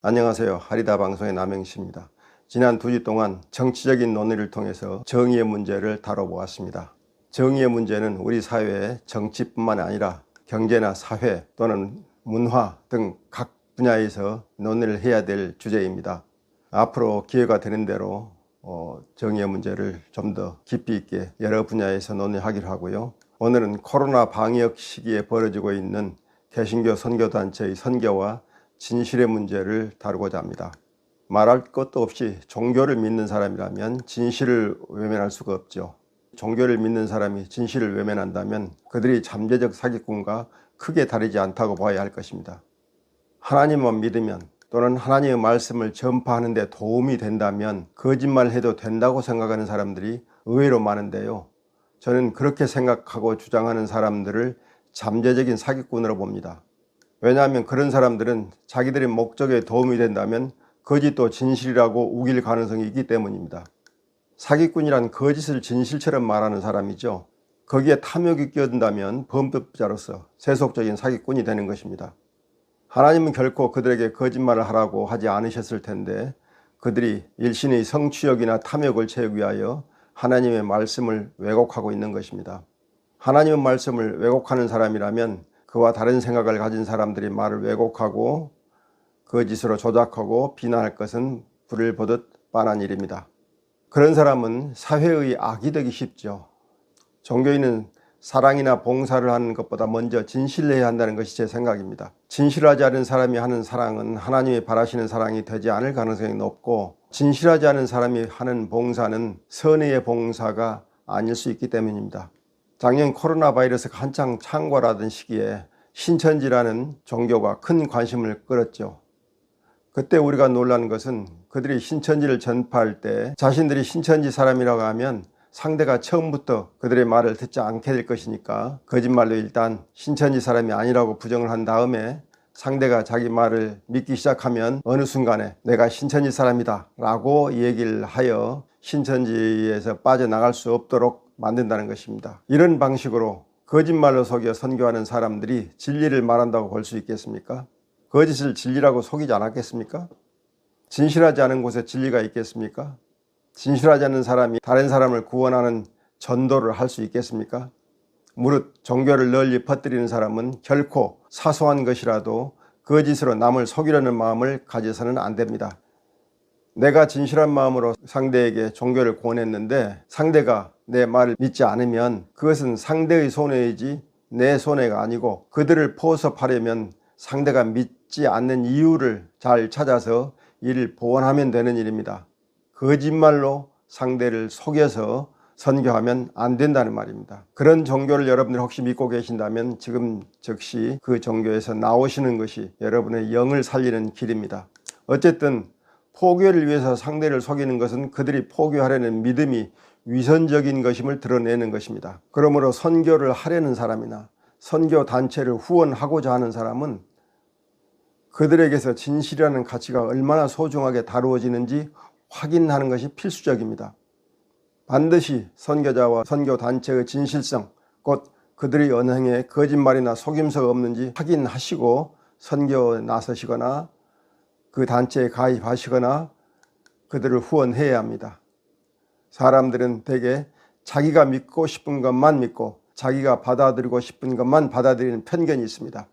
안녕하세요. 하리다 방송의 남행시입니다. 지난 2주 동안 정치적인 논의를 통해서 정의의 문제를 다뤄보았습니다. 정의의 문제는 우리 사회의 정치뿐만 아니라 경제나 사회 또는 문화 등 각 분야에서 논의를 해야 될 주제입니다. 앞으로 기회가 되는 대로 정의의 문제를 좀 더 깊이 있게 여러 분야에서 논의하기로 하고요. 오늘은 코로나 방역 시기에 벌어지고 있는 개신교 선교단체의 선교와 진실의 문제를 다루고자 합니다. 말할 것도 없이 종교를 믿는 사람이라면 진실을 외면할 수가 없죠. 종교를 믿는 사람이 진실을 외면한다면 그들이 잠재적 사기꾼과 크게 다르지 않다고 봐야 할 것입니다. 하나님만 믿으면 또는 하나님의 말씀을 전파하는 데 도움이 된다면 거짓말해도 된다고 생각하는 사람들이 의외로 많은데요. 저는 그렇게 생각하고 주장하는 사람들을 잠재적인 사기꾼으로 봅니다. 왜냐하면 그런 사람들은 자기들의 목적에 도움이 된다면 거짓도 진실이라고 우길 가능성이 있기 때문입니다. 사기꾼이란 거짓을 진실처럼 말하는 사람이죠. 거기에 탐욕이 끼어든다면 범법자로서 세속적인 사기꾼이 되는 것입니다. 하나님은 결코 그들에게 거짓말을 하라고 하지 않으셨을 텐데 그들이 일신의 성취욕이나 탐욕을 채우기 위하여 하나님의 말씀을 왜곡하고 있는 것입니다. 하나님의 말씀을 왜곡하는 사람이라면 그와 다른 생각을 가진 사람들이 말을 왜곡하고 거짓으로 조작하고 비난할 것은 불을 보듯 뻔한 일입니다. 그런 사람은 사회의 악이 되기 쉽죠. 종교인은 사랑이나 봉사를 하는 것보다 먼저 진실해야 한다는 것이 제 생각입니다. 진실하지 않은 사람이 하는 사랑은 하나님이 바라시는 사랑이 되지 않을 가능성이 높고, 진실하지 않은 사람이 하는 봉사는 선의의 봉사가 아닐 수 있기 때문입니다. 작년 코로나 바이러스가 한창 창궐하던 시기에 신천지라는 종교가 큰 관심을 끌었죠. 그때 우리가 놀란 것은 그들이 신천지를 전파할 때 자신들이 신천지 사람이라고 하면 상대가 처음부터 그들의 말을 듣지 않게 될 것이니까 거짓말로 일단 신천지 사람이 아니라고 부정을 한 다음에 상대가 자기 말을 믿기 시작하면 어느 순간에 내가 신천지 사람이다 라고 얘기를 하여 신천지에서 빠져나갈 수 없도록 만든다는 것입니다. 이런 방식으로 거짓말로 속여 선교하는 사람들이 진리를 말한다고 볼 수 있겠습니까? 거짓을 진리라고 속이지 않았겠습니까? 진실하지 않은 곳에 진리가 있겠습니까? 진실하지 않은 사람이 다른 사람을 구원하는 전도를 할 수 있겠습니까? 무릇 종교를 널리 퍼뜨리는 사람은 결코 사소한 것이라도 거짓으로 남을 속이려는 마음을 가져서는 안 됩니다. 내가 진실한 마음으로 상대에게 종교를 권했는데 상대가 내 말을 믿지 않으면 그것은 상대의 손해이지 내 손해가 아니고, 그들을 포섭하려면 상대가 믿지 않는 이유를 잘 찾아서 이를 보완하면 되는 일입니다. 거짓말로 상대를 속여서 선교하면 안 된다는 말입니다. 그런 종교를 여러분들 혹시 믿고 계신다면 지금 즉시 그 종교에서 나오시는 것이 여러분의 영을 살리는 길입니다. 어쨌든 포교를 위해서 상대를 속이는 것은 그들이 포교하려는 믿음이 위선적인 것임을 드러내는 것입니다. 그러므로 선교를 하려는 사람이나 선교 단체를 후원하고자 하는 사람은 그들에게서 진실이라는 가치가 얼마나 소중하게 다루어지는지 확인하는 것이 필수적입니다. 반드시 선교자와 선교 단체의 진실성, 곧 그들의 언행에 거짓말이나 속임수가 없는지 확인하시고 선교에 나서시거나 그 단체에 가입하시거나 그들을 후원해야 합니다. 사람들은 대개 자기가 믿고 싶은 것만 믿고 자기가 받아들이고 싶은 것만 받아들이는 편견이 있습니다.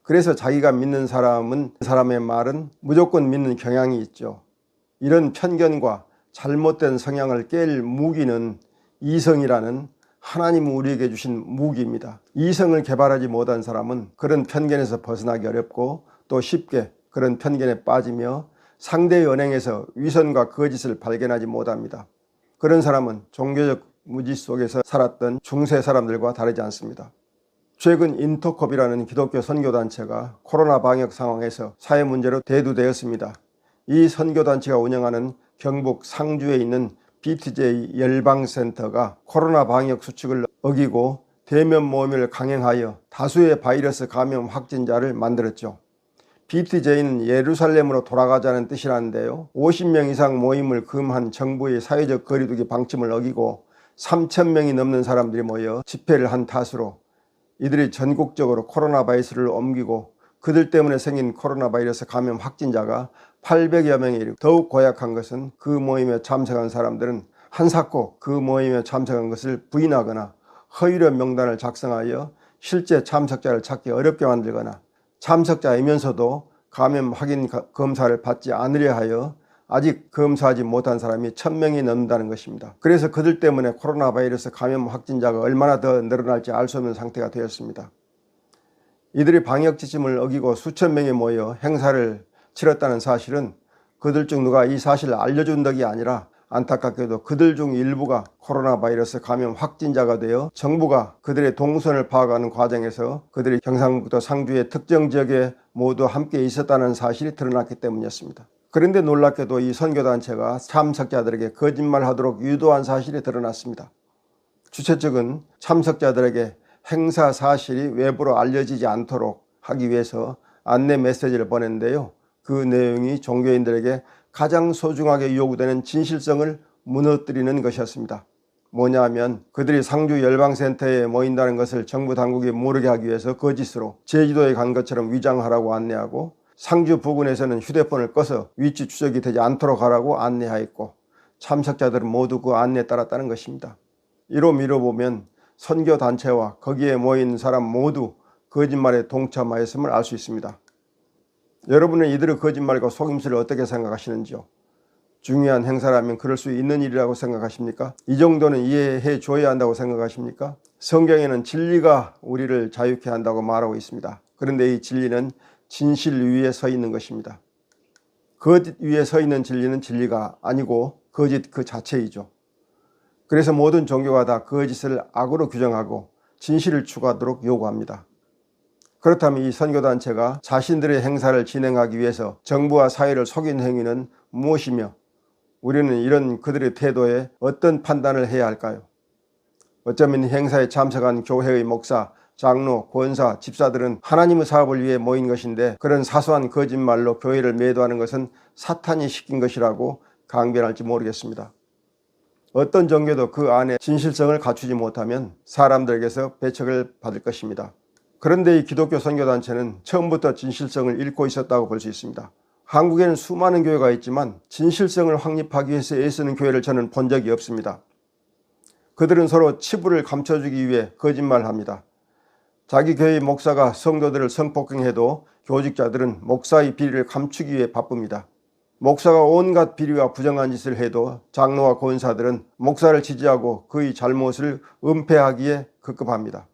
그래서 자기가 믿는 사람의 말은 무조건 믿는 경향이 있죠. 이런 편견과 잘못된 성향을 깰 무기는 이성이라는 하나님이 우리에게 주신 무기입니다. 이성을 개발하지 못한 사람은 그런 편견에서 벗어나기 어렵고 또 쉽게 그런 편견에 빠지며 상대의 언행에서 위선과 거짓을 발견하지 못합니다. 그런 사람은 종교적 무지 속에서 살았던 중세 사람들과 다르지 않습니다. 최근 인터콥이라는 기독교 선교단체가 코로나 방역 상황에서 사회 문제로 대두되었습니다. 이 선교단체가 운영하는 경북 상주에 있는 BTJ 열방센터가 코로나 방역 수칙을 어기고 대면 모임을 강행하여 다수의 바이러스 감염 확진자를 만들었죠. BTJ는 예루살렘으로 돌아가자는 뜻이라는데요. 50명 이상 모임을 금한 정부의 사회적 거리두기 방침을 어기고 3,000명이 넘는 사람들이 모여 집회를 한 탓으로 이들이 전국적으로 코로나 바이러스를 옮기고 그들 때문에 생긴 코로나 바이러스 감염 확진자가 800여 명에 이르고 더욱 고약한 것은 그 모임에 참석한 사람들은 한사코 그 모임에 참석한 것을 부인하거나 허위로 명단을 작성하여 실제 참석자를 찾기 어렵게 만들거나 참석자이면서도 감염 확인 검사를 받지 않으려 하여 아직 검사하지 못한 사람이 1000명이 넘는다는 것입니다. 그래서 그들 때문에 코로나 바이러스 감염 확진자가 얼마나 더 늘어날지 알 수 없는 상태가 되었습니다. 이들이 방역 지침을 어기고 수천 명이 모여 행사를 치렀다는 사실은 그들 중 누가 이 사실을 알려준 덕이 아니라 안타깝게도 그들 중 일부가 코로나 바이러스 감염 확진자가 되어 정부가 그들의 동선을 파악하는 과정에서 그들이 경상북도 상주의 특정 지역에 모두 함께 있었다는 사실이 드러났기 때문이었습니다. 그런데 놀랍게도 이 선교단체가 참석자들에게 거짓말하도록 유도한 사실이 드러났습니다. 주최 측은 참석자들에게 행사 사실이 외부로 알려지지 않도록 하기 위해서 안내 메시지를 보냈는데요. 그 내용이 종교인들에게 가장 소중하게 요구되는 진실성을 무너뜨리는 것이었습니다. 뭐냐 하면 그들이 상주 열방센터에 모인다는 것을 정부 당국이 모르게 하기 위해서 거짓으로 제주도에 간 것처럼 위장하라고 안내하고 상주 부근에서는 휴대폰을 꺼서 위치 추적이 되지 않도록 하라고 안내하였고 참석자들은 모두 그 안내에 따랐다는 것입니다. 이로 미뤄보면 선교단체와 거기에 모인 사람 모두 거짓말에 동참하였음을 알 수 있습니다. 여러분은 이들의 거짓말과 속임수를 어떻게 생각하시는지요? 중요한 행사라면 그럴 수 있는 일이라고 생각하십니까? 이 정도는 이해해 줘야 한다고 생각하십니까? 성경에는 진리가 우리를 자유케 한다고 말하고 있습니다. 그런데 이 진리는 진실 위에 서 있는 것입니다. 거짓 위에 서 있는 진리는 진리가 아니고 거짓 그 자체이죠. 그래서 모든 종교가 다 거짓을 악으로 규정하고 진실을 추구하도록 요구합니다. 그렇다면 이 선교단체가 자신들의 행사를 진행하기 위해서 정부와 사회를 속인 행위는 무엇이며 우리는 이런 그들의 태도에 어떤 판단을 해야 할까요? 어쩌면 행사에 참석한 교회의 목사, 장로, 권사, 집사들은 하나님의 사업을 위해 모인 것인데 그런 사소한 거짓말로 교회를 매도하는 것은 사탄이 시킨 것이라고 강변할지 모르겠습니다. 어떤 종교도 그 안에 진실성을 갖추지 못하면 사람들에게서 배척을 받을 것입니다. 그런데 이 기독교 선교단체는 처음부터 진실성을 잃고 있었다고 볼 수 있습니다. 한국에는 수많은 교회가 있지만 진실성을 확립하기 위해서 애쓰는 교회를 저는 본 적이 없습니다. 그들은 서로 치부를 감춰주기 위해 거짓말합니다. 자기 교회의 목사가 성도들을 성폭행해도 교직자들은 목사의 비리를 감추기 위해 바쁩니다. 목사가 온갖 비리와 부정한 짓을 해도 장로와 권사들은 목사를 지지하고 그의 잘못을 은폐하기에 급급합니다.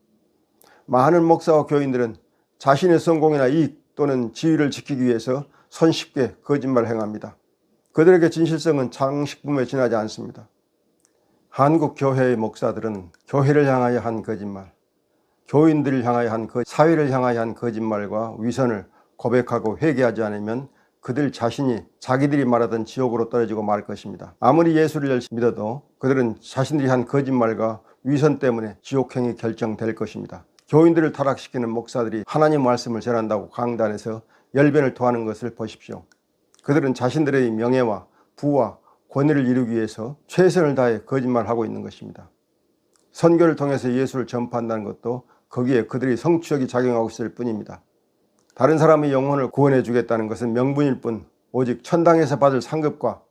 많은 목사와 교인들은 자신의 성공이나 이익 또는 지위를 지키기 위해서 손쉽게 거짓말을 행합니다. 그들에게 진실성은 장식품에 지나지 않습니다. 한국 교회의 목사들은 교회를 향하여 한 거짓말, 교인들을 향하여 한 사회를 향하여 한 거짓말과 위선을 고백하고 회개하지 않으면 그들 자신이 자기들이 말하던 지옥으로 떨어지고 말 것입니다. 아무리 예수를 열심히 믿어도 그들은 자신들이 한 거짓말과 위선 때문에 지옥행이 결정될 것입니다. 교인들을 타락시키는 목사들이 하나님 말씀을 전한다고 강단에서 열변을 토하는 것을 보십시오. 그들은 자신들의 명예와 부와 권위를 이루기 위해서 최선을 다해 거짓말하고 있는 것입니다. 선교를 통해서 예수를 전파한다는 것도 거기에 그들이 성취욕이 작용하고 있을 뿐입니다. 다른 사람의 영혼을 구원해 주겠다는 것은 명분일 뿐 오직 천당에서 받을 상급과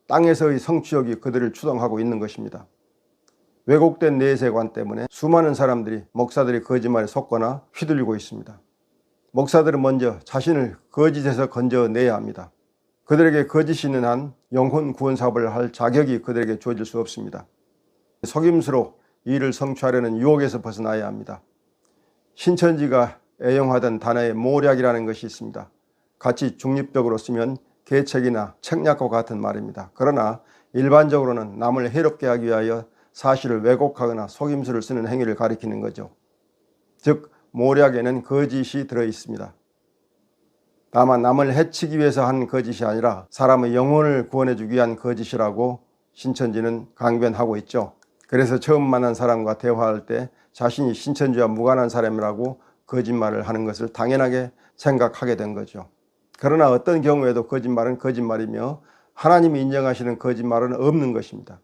땅에서의 성취욕이 그들을 추동하고 있는 것입니다. 왜곡된 내세관 때문에 수많은 사람들이 목사들이 거짓말에 속거나 휘둘리고 있습니다. 목사들은 먼저 자신을 거짓에서 건져내야 합니다. 그들에게 거짓이 있는 한 영혼 구원 사업을 할 자격이 그들에게 주어질 수 없습니다. 속임수로 이 일을 성취하려는 유혹에서 벗어나야 합니다. 신천지가 애용하던 단어에 모략이라는 것이 있습니다. 같이 중립적으로 쓰면 계책이나 책략과 같은 말입니다. 그러나 일반적으로는 남을 해롭게 하기 위하여 사실을 왜곡하거나 속임수를 쓰는 행위를 가리키는 거죠. 즉 모략에는 거짓이 들어있습니다. 다만 남을 해치기 위해서 한 거짓이 아니라 사람의 영혼을 구원해주기 위한 거짓이라고 신천지는 강변하고 있죠. 그래서 처음 만난 사람과 대화할 때 자신이 신천지와 무관한 사람이라고 거짓말을 하는 것을 당연하게 생각하게 된 거죠. 그러나 어떤 경우에도 거짓말은 거짓말이며 하나님이 인정하시는 거짓말은 없는 것입니다.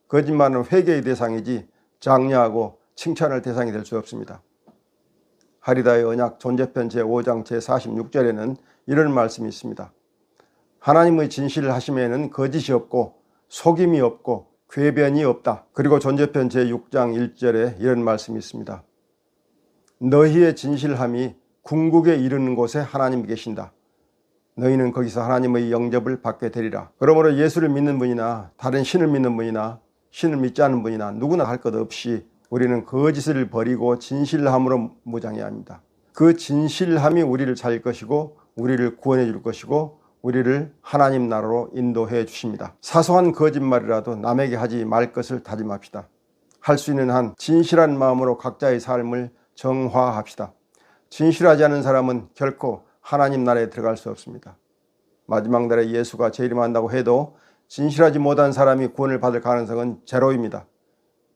거짓말은 회개의 대상이지 장려하고 칭찬할 대상이 될 수 없습니다. 하리다의 언약 존재편 제5장 제46절에는 이런 말씀이 있습니다. 하나님의 진실하심에는 거짓이 없고 속임이 없고 궤변이 없다. 그리고 존재편 제6장 1절에 이런 말씀이 있습니다. 너희의 진실함이 궁극에 이르는 곳에 하나님이 계신다. 너희는 거기서 하나님의 영접을 받게 되리라. 그러므로 예수를 믿는 분이나 다른 신을 믿는 분이나 신을 믿지 않는 분이나 누구나 할 것 없이 우리는 거짓을 버리고 진실함으로 무장해야 합니다. 그 진실함이 우리를 살릴 것이고 우리를 구원해 줄 것이고 우리를 하나님 나라로 인도해 주십니다. 사소한 거짓말이라도 남에게 하지 말 것을 다짐합시다. 할 수 있는 한 진실한 마음으로 각자의 삶을 정화합시다. 진실하지 않은 사람은 결코 하나님 나라에 들어갈 수 없습니다. 마지막 날에 예수가 재림한다고 해도 진실하지 못한 사람이 구원을 받을 가능성은 제로입니다.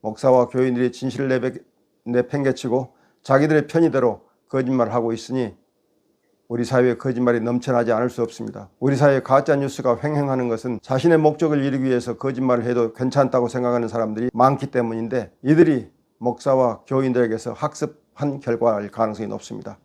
목사와 교인들이 진실을 내팽개치고 자기들의 편의대로 거짓말을 하고 있으니 우리 사회에 거짓말이 넘쳐나지 않을 수 없습니다. 우리 사회에 가짜뉴스가 횡행하는 것은 자신의 목적을 이루기 위해서 거짓말을 해도 괜찮다고 생각하는 사람들이 많기 때문인데 이들이 목사와 교인들에게서 학습한 결과일 가능성이 높습니다.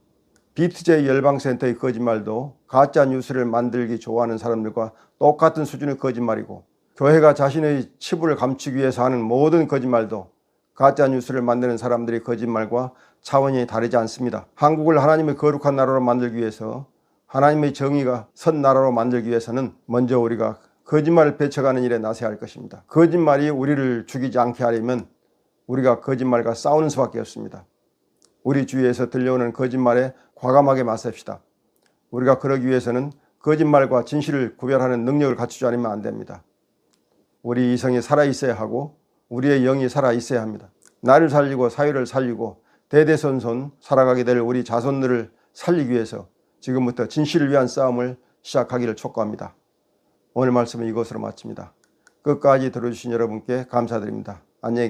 BTJ 열방센터의 거짓말도 가짜뉴스를 만들기 좋아하는 사람들과 똑같은 수준의 거짓말이고 교회가 자신의 치부를 감추기 위해서 하는 모든 거짓말도 가짜뉴스를 만드는 사람들의 거짓말과 차원이 다르지 않습니다. 한국을 하나님의 거룩한 나라로 만들기 위해서 하나님의 정의가 선 나라로 만들기 위해서는 먼저 우리가 거짓말을 배척하는 일에 나서야 할 것입니다. 거짓말이 우리를 죽이지 않게 하려면 우리가 거짓말과 싸우는 수밖에 없습니다. 우리 주위에서 들려오는 거짓말에 과감하게 맞섭시다. 우리가 그러기 위해서는 거짓말과 진실을 구별하는 능력을 갖추지 않으면 안 됩니다. 우리 이성이 살아있어야 하고 우리의 영이 살아있어야 합니다. 나를 살리고 사회를 살리고 대대손손 살아가게 될 우리 자손들을 살리기 위해서 지금부터 진실을 위한 싸움을 시작하기를 촉구합니다. 오늘 말씀은 이것으로 마칩니다. 끝까지 들어주신 여러분께 감사드립니다. 안녕히 계세요.